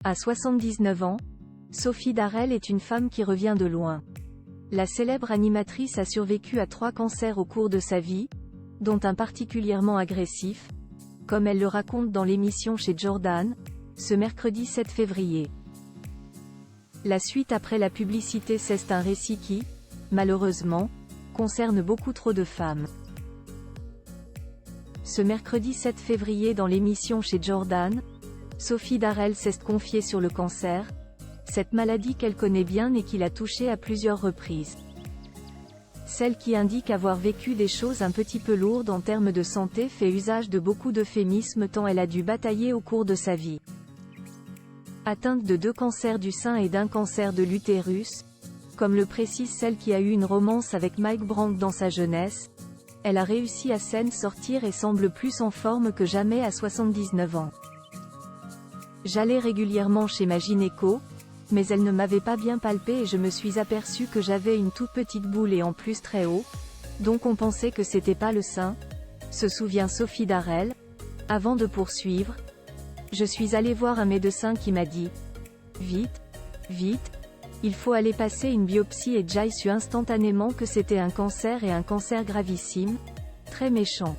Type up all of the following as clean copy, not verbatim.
À 79 ans, Sophie Darel est une femme qui revient de loin. La célèbre animatrice a survécu à 3 cancers au cours de sa vie, dont un particulièrement agressif, comme elle le raconte dans l'émission chez Jordan, ce mercredi 7 février. La suite après la publicité, c'est un récit qui, malheureusement, concerne beaucoup trop de femmes. Ce mercredi 7 février dans l'émission chez Jordan, Sophie Darel s'est confiée sur le cancer, cette maladie qu'elle connaît bien et qui l'a touchée à plusieurs reprises. Celle qui indique avoir vécu des choses un petit peu lourdes en termes de santé fait usage de beaucoup d'euphémismes tant elle a dû batailler au cours de sa vie. Atteinte de 2 cancers du sein et d'un cancer de l'utérus, comme le précise celle qui a eu une romance avec Mike Brandt dans sa jeunesse, elle a réussi à s'en sortir et semble plus en forme que jamais à 79 ans. J'allais régulièrement chez ma gynéco, mais elle ne m'avait pas bien palpé et je me suis aperçue que j'avais une toute petite boule et en plus très haut, donc on pensait que c'était pas le sein, se souvient Sophie Darel. Avant de poursuivre, je suis allée voir un médecin qui m'a dit « Vite, vite, il faut aller passer une biopsie » et j'ai su instantanément que c'était un cancer et un cancer gravissime, très méchant.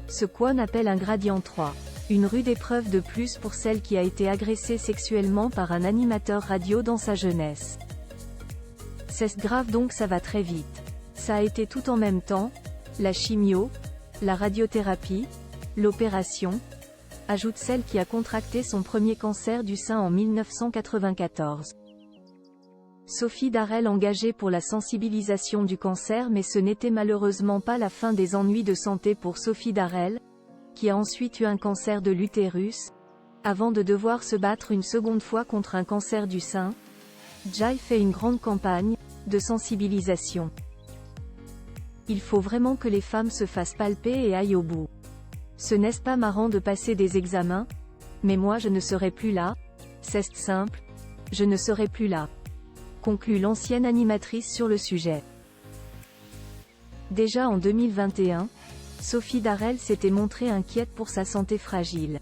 Ce qu'on appelle un gradient 3. Une rude épreuve de plus pour celle qui a été agressée sexuellement par un animateur radio dans sa jeunesse. C'est grave donc ça va très vite. Ça a été tout en même temps, la chimio, la radiothérapie, l'opération, ajoute celle qui a contracté son premier cancer du sein en 1994. Sophie Darel engagée pour la sensibilisation du cancer, mais ce n'était malheureusement pas la fin des ennuis de santé pour Sophie Darel, qui a ensuite eu un cancer de l'utérus, avant de devoir se battre une seconde fois contre un cancer du sein. Jai fait une grande campagne de sensibilisation. Il faut vraiment que les femmes se fassent palper et aillent au bout. Ce n'est pas marrant de passer des examens, mais moi je ne serai plus là, c'est simple, je ne serai plus là. Conclut l'ancienne animatrice sur le sujet. Déjà en 2021, Sophie Darel s'était montrée inquiète pour sa santé fragile.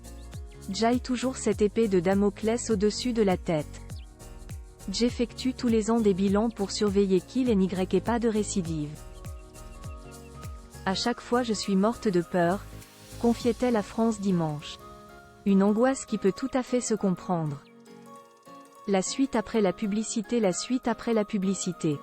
J'ai toujours cette épée de Damoclès au-dessus de la tête. J'effectue tous les ans des bilans pour surveiller qu'il n'y ait pas de récidive. À chaque fois je suis morte de peur, confiait-elle à France Dimanche. Une angoisse qui peut tout à fait se comprendre. La suite après la publicité. La suite après la publicité.